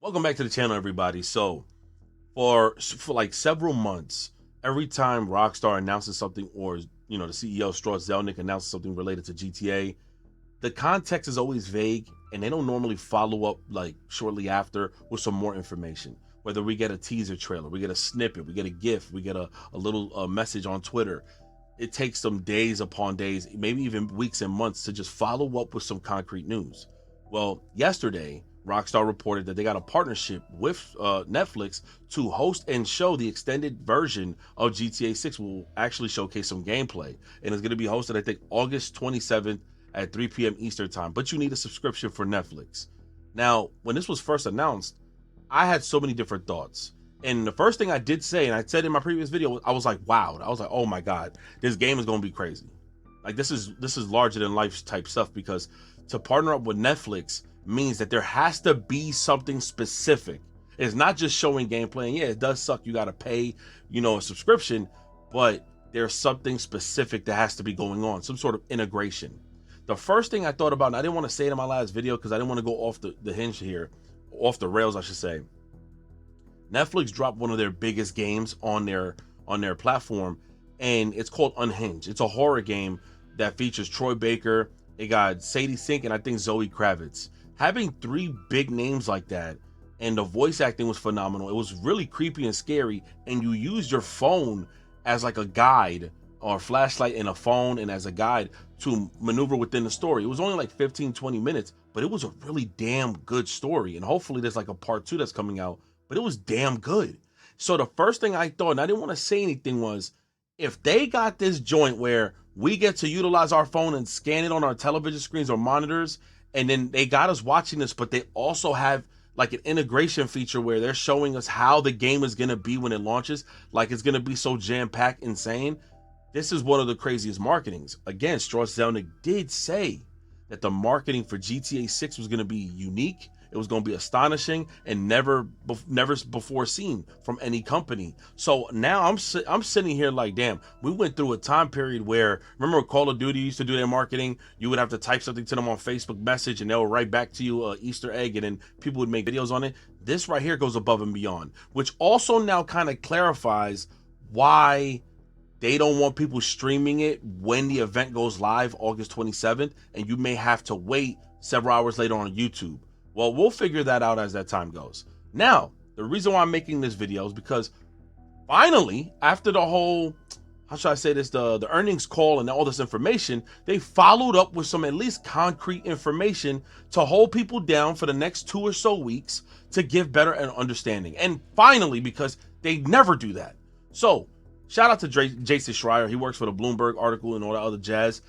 Welcome back to the channel, everybody. So, for like several months, every time Rockstar announces something, or the CEO Strauss Zelnick announces something related to GTA, the context is always vague, and they don't normally follow up like shortly after with some more information. Whether we get a teaser trailer, we get a snippet, we get a GIF, we get a little message on Twitter. It takes them days upon days, maybe even weeks and months to just follow up with some concrete news. Well, yesterday, Rockstar reported that they got a partnership with Netflix to host and show the extended version of GTA 6. Will actually showcase some gameplay, and it's going to be hosted, I think, August 27th at 3 p.m. Eastern time. But you need a subscription for Netflix. Now, when this was first announced, I had so many different thoughts. And the first thing I did say, and I said in my previous video, I was like, wow. I was like, oh my God, this game is going to be crazy. Like this is larger than life type stuff, because to partner up with Netflix means that there has to be something specific. It's not just showing gameplay. And yeah, it does suck. You got to pay, a subscription, but there's something specific that has to be going on, some sort of integration. The first thing I thought about, and I didn't want to say it in my last video because I didn't want to go off the hinge here, off the rails, I should say. Netflix dropped one of their biggest games on their platform, and it's called Unhinged. It's a horror game that features Troy Baker. It got Sadie Sink and I think Zoe Kravitz. Having three big names like that, and the voice acting was phenomenal. It was really creepy and scary, and you used your phone as like a guide, or a flashlight and a phone, and as a guide to maneuver within the story. It was only like 15-20 minutes, but it was a really damn good story, and hopefully there's like a part 2 that's coming out, but it was damn good. So the first thing I thought, and I didn't want to say anything, was if they got this joint where we get to utilize our phone and scan it on our television screens or monitors, and then they got us watching this, but they also have like an integration feature where they're showing us how the game is going to be when it launches, like it's going to be so jam-packed, insane. This is one of the craziest marketings. Again, Strauss Zelnick did say that the marketing for GTA 6 was going to be unique. It was going to be astonishing and never before seen from any company. So now I'm sitting here like, damn, we went through a time period where, remember Call of Duty used to do their marketing? You would have to type something to them on Facebook message and they'll write back to you an Easter egg, and then people would make videos on it. This right here goes above and beyond, which also now kind of clarifies why they don't want people streaming it when the event goes live August 27th, and you may have to wait several hours later on YouTube. Well, we'll figure that out as that time goes. Now, the reason why I'm making this video is because finally, after the whole, how should I say this, the earnings call and all this information, they followed up with some at least concrete information to hold people down for the next 2 or so weeks to give better understanding. And finally, because they never do that. So, shout out to Jason Schreier. He works for the Bloomberg article and all that other jazz.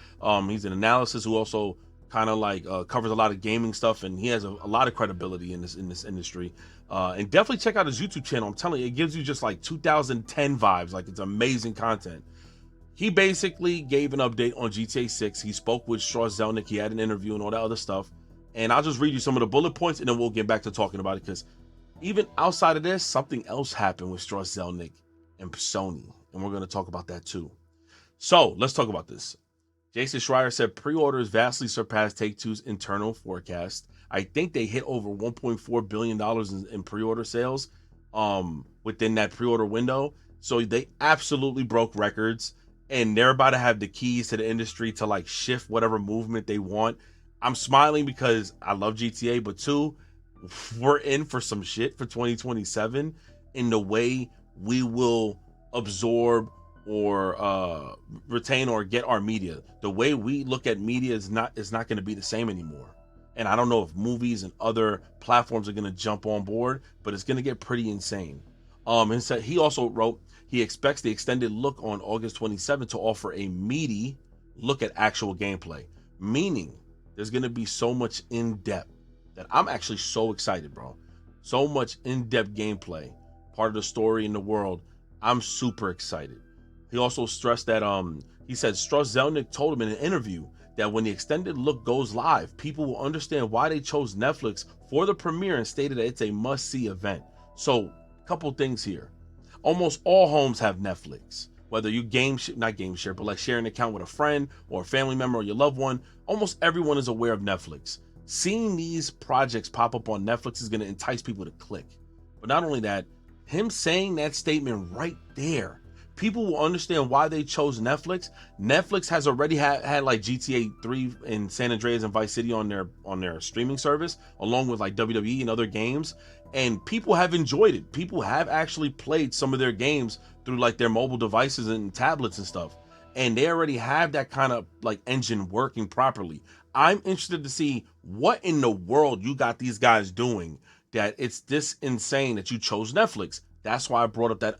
He's an analyst who also kind of like covers a lot of gaming stuff, and he has a lot of credibility in this industry. And definitely check out his YouTube channel. I'm telling you, it gives you just like 2010 vibes. Like, it's amazing content. He basically gave an update on GTA 6. He spoke with Strauss Zelnick. He had an interview and all that other stuff. And I'll just read you some of the bullet points, and then we'll get back to talking about it, because even outside of this, something else happened with Strauss Zelnick and Sony, and we're going to talk about that too. So let's talk about this. Jason Schreier said pre-orders vastly surpassed Take-Two's internal forecast. I think they hit over $1.4 billion in pre-order sales within that pre-order window. So they absolutely broke records, and they're about to have the keys to the industry to like shift whatever movement they want. I'm smiling because I love GTA, but two, we're in for some shit for 2027 in the way we will absorb or retain or get our media. The way we look at media is not going to be the same anymore. And I don't know if movies and other platforms are going to jump on board, but it's going to get pretty insane. And so he also wrote he expects the extended look on August 27th to offer a meaty look at actual gameplay, meaning there's going to be so much in-depth that I'm actually so excited, bro. So much in-depth gameplay, part of the story in the world. I'm super excited. He also stressed that he said Strauss Zelnick told him in an interview that when the extended look goes live, people will understand why they chose Netflix for the premiere, and stated that it's a must-see event. So, a couple things here. Almost all homes have Netflix. Whether you not game share, but like share an account with a friend or a family member or your loved one, almost everyone is aware of Netflix. seeing these projects pop up on Netflix is going to entice people to click. But not only that, him saying that statement right there, people will understand why they chose Netflix. Netflix has already had like GTA 3 and San Andreas and Vice City on their streaming service, along with like WWE and other games. And people have enjoyed it. People have actually played some of their games through like their mobile devices and tablets and stuff. And they already have that kind of like engine working properly. I'm interested to see what in the world you got these guys doing that it's this insane that you chose Netflix. That's why I brought up that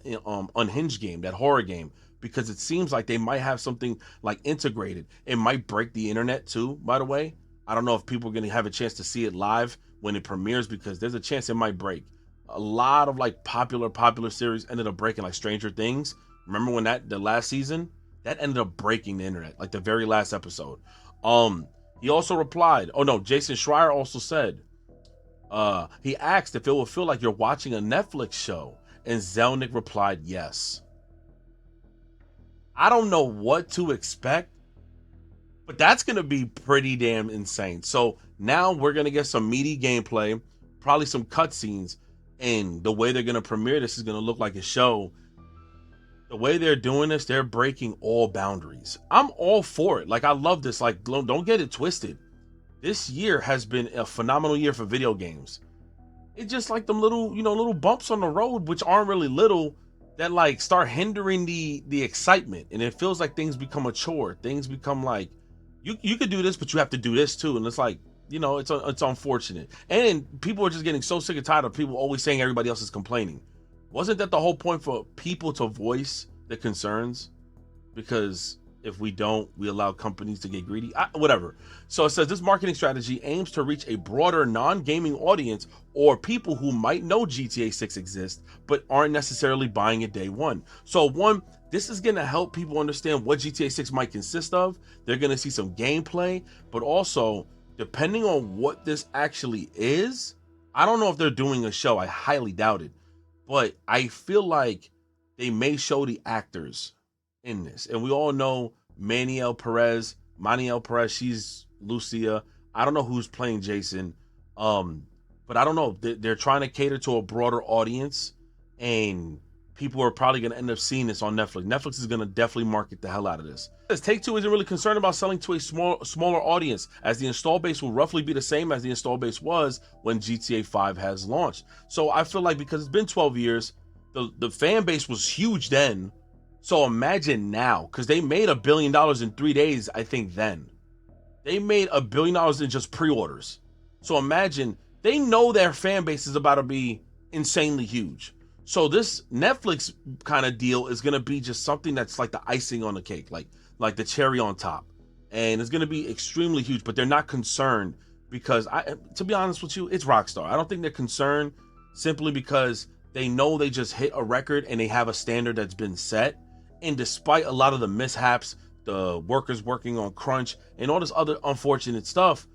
Unhinged game, that horror game, because it seems like they might have something like integrated. It might break the internet too, by the way. I don't know if people are going to have a chance to see it live when it premieres, because there's a chance it might break. A lot of like popular series ended up breaking, like Stranger Things. Remember when the last season that ended up breaking the internet, like the very last episode. He also replied, oh no, Jason Schreier also said, he asked if it will feel like you're watching a Netflix show, and Zelnick replied yes. I don't know what to expect, but that's going to be pretty damn insane. So now we're going to get some meaty gameplay, probably some cutscenes, and the way they're going to premiere this is going to look like a show. The way they're doing this, they're breaking all boundaries. I'm all for it. Like, I love this. Like, don't get it twisted. This year has been a phenomenal year for video games. It's just like them little bumps on the road, which aren't really little, that like start hindering the excitement. And it feels like things become a chore. Things become like, you could do this, but you have to do this too. And it's like, it's unfortunate. And people are just getting so sick and tired of people always saying everybody else is complaining. Wasn't that the whole point, for people to voice the concerns? Because if we don't, we allow companies to get greedy. Whatever. So it says this marketing strategy aims to reach a broader non-gaming audience, or people who might know GTA 6 exists but aren't necessarily buying it day one. So one, this is going to help people understand what GTA 6 might consist of. They're going to see some gameplay, but also depending on what this actually is, I don't know if they're doing a show. I highly doubt it. But I feel like they may show the actors in this. And we all know Maniel Perez, she's Lucia. I don't know who's playing Jason. But I don't know. They're trying to cater to a broader audience. And people are probably going to end up seeing this on Netflix. Netflix is going to definitely market the hell out of this. Take-Two isn't really concerned about selling to a smaller audience, as the install base will roughly be the same as the install base was when GTA 5 has launched. So I feel like because it's been 12 years, the fan base was huge then. So imagine now, because they made $1 billion in 3 days, I think then. They made $1 billion in just pre-orders. So imagine, they know their fan base is about to be insanely huge. So this Netflix kind of deal is going to be just something that's like the icing on the cake, like the cherry on top. And it's going to be extremely huge, but they're not concerned because, to be honest with you, it's Rockstar. I don't think they're concerned simply because they know they just hit a record and they have a standard that's been set. And despite a lot of the mishaps, the workers working on crunch and all this other unfortunate stuff,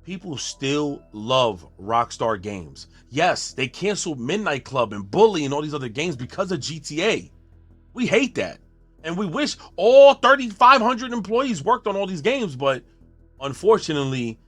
people still love Rockstar games. Yes, they canceled Midnight Club and Bully and all these other games because of GTA. We hate that. And we wish all 3,500 employees worked on all these games, but unfortunately,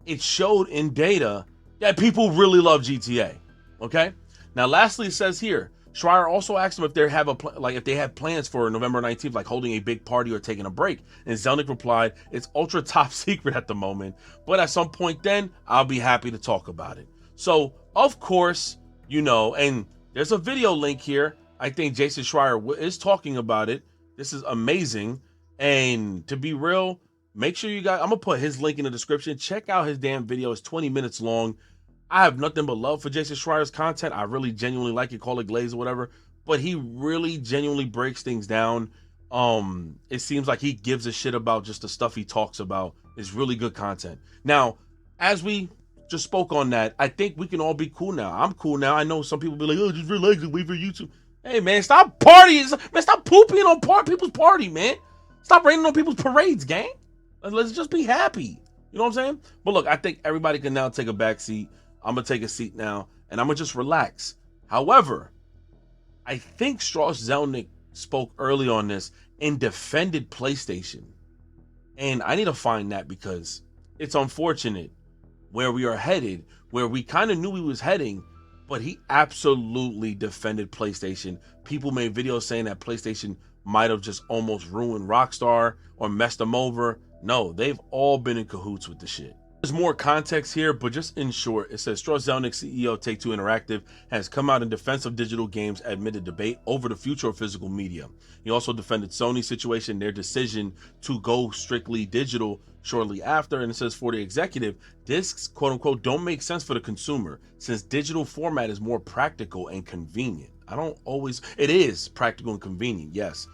it showed in data that people really love GTA. Okay? Now, lastly, it says here, Schreier also asked them if they have plans for November 19th, like holding a big party or taking a break. And Zelnick replied, it's ultra top secret at the moment, but at some point then, I'll be happy to talk about it. So, of course, and there's a video link here. I think Jason Schreier is talking about it. This is amazing. And to be real, make sure you guys, I'm going to put his link in the description. Check out his damn video. It's 20 minutes long. I have nothing but love for Jason Schreier's content. I really genuinely like it, call it glaze or whatever. But he really genuinely breaks things down. It seems like he gives a shit about just the stuff he talks about. It's really good content. Now, as we just spoke on that, I think we can all be cool now. I'm cool now. I know some people be like, oh, just relax and wait for YouTube. Hey, man, stop partying. Man, stop pooping on people's party, man. Stop raining on people's parades, gang. Let's just be happy. You know what I'm saying? But look, I think everybody can now take a back seat. I'm going to take a seat now, and I'm going to just relax. However, I think Strauss Zelnick spoke early on this and defended PlayStation. And I need to find that because it's unfortunate where we are headed, where we kind of knew we was heading, but he absolutely defended PlayStation. People made videos saying that PlayStation might have just almost ruined Rockstar or messed them over. No, they've all been in cahoots with the shit. There's more context here, but just in short, it says Strauss Zelnick, CEO of Take-Two Interactive, has come out in defense of digital games amid a debate over the future of physical media. He also defended Sony's situation, their decision to go strictly digital shortly after, and it says for the executive, discs, quote unquote, don't make sense for the consumer since digital format is more practical and convenient. It is practical and convenient, yes.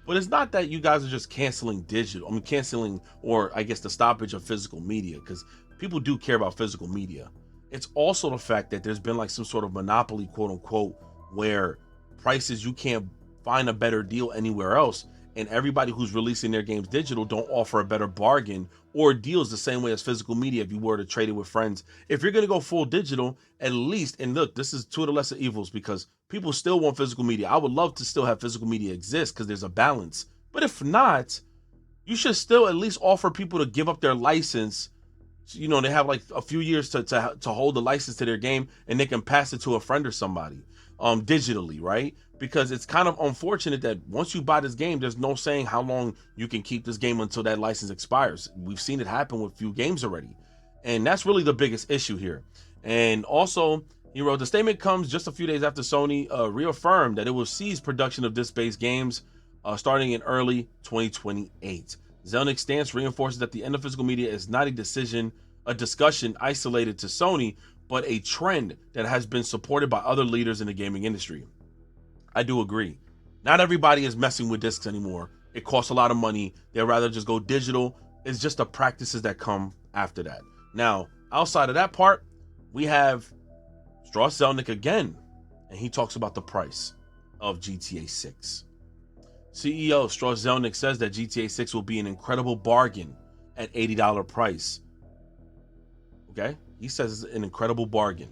But it's not that you guys are just canceling canceling, or I guess the stoppage of physical media, because people do care about physical media. It's also the fact that there's been like some sort of monopoly, quote unquote, where prices, you can't find a better deal anywhere else. And everybody who's releasing their games digital don't offer a better bargain or deals the same way as physical media if you were to trade it with friends. If you're going to go full digital, at least, and look, this is two of the lesser evils because people still want physical media. I would love to still have physical media exist because there's a balance. But if not, you should still at least offer people to give up their license. You know, they have like a few years to hold the license to their game, and they can pass it to a friend or somebody digitally, right? Because it's kind of unfortunate that once you buy this game, there's no saying how long you can keep this game until that license expires. We've seen it happen with a few games already. And that's really the biggest issue here. And also, he wrote, the statement comes just a few days after Sony reaffirmed that it will cease production of disc-based games starting in early 2028. Zelnick's stance reinforces that the end of physical media is not a discussion isolated to Sony, but a trend that has been supported by other leaders in the gaming industry. I do agree. Not everybody is messing with discs anymore. It costs a lot of money. They'd rather just go digital. It's just the practices that come after that. Now, outside of that part, we have Strauss Zelnick again, and he talks about the price of GTA 6. CEO Strauss Zelnick says that GTA 6 will be an incredible bargain at $80 price. Okay? He says it's an incredible bargain.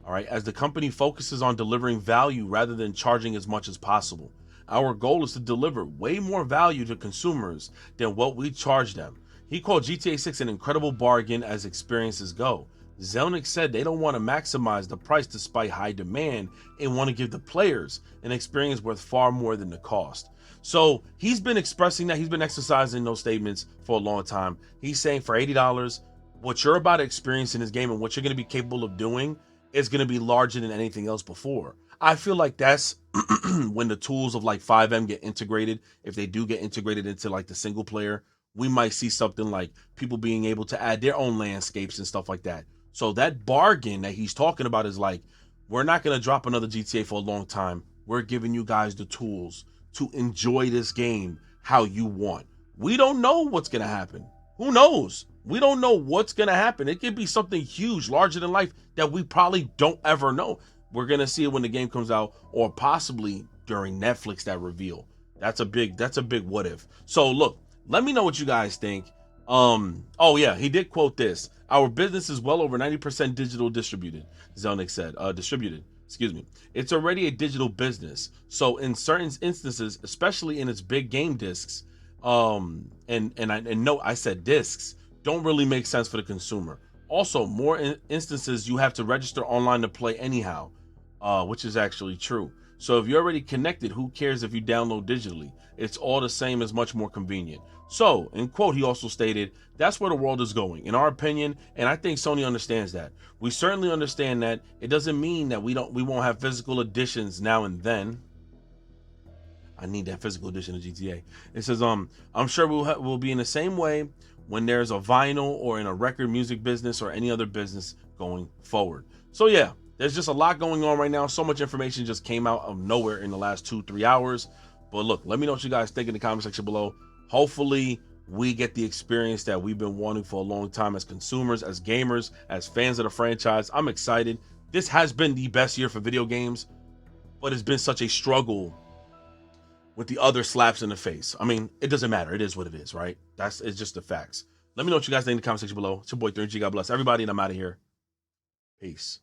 All right, as the company focuses on delivering value rather than charging as much as possible. Our goal is to deliver way more value to consumers than what we charge them. He called GTA 6 an incredible bargain as experiences go. Zelnick said they don't want to maximize the price despite high demand and want to give the players an experience worth far more than the cost. So he's been expressing that. He's been exercising those statements for a long time. He's saying for $80, what you're about to experience in this game and what you're going to be capable of doing is going to be larger than anything else before. I feel like that's when the tools of like 5M get integrated. If they do get integrated into like the single player, we might see something like people being able to add their own landscapes and stuff like that. So that bargain that he's talking about is like, we're not going to drop another GTA for a long time. We're giving you guys the tools to enjoy this game how you want. We don't know what's going to happen. Who knows? We don't know what's going to happen. It could be something huge, larger than life that we probably don't ever know. We're going to see it when the game comes out, or possibly during Netflix, that reveal. That's a big what if. So look, let me know what you guys think. Oh yeah, he did quote this. Our business is well over 90% digital Zelnick said. Excuse me. It's already a digital business. So in certain instances, especially in its big game discs, and no, I said discs, don't really make sense for the consumer. Also, more instances you have to register online to play anyhow, which is actually true. So if you're already connected, who cares if you download digitally? It's all the same, as much more convenient. So, in quote, he also stated, that's where the world is going, in our opinion, and I think Sony understands that. We certainly understand that. It doesn't mean that we won't have physical editions now and then. I need that physical edition of GTA. It says, I'm sure we'll be in the same way when there's a vinyl or in a record music business or any other business going forward. So yeah, there's just a lot going on right now. So much information just came out of nowhere in the last 2-3 hours. But look, let me know what you guys think in the comment section below. Hopefully we get the experience that we've been wanting for a long time as consumers, as gamers, as fans of the franchise. I'm excited. This has been the best year for video games, but it's been such a struggle with the other slaps in the face. I mean, it doesn't matter. It is what it is, right? It's just the facts. Let me know what you guys think in the comment section below. It's your boy 3G. God bless everybody, and I'm out of here. Peace.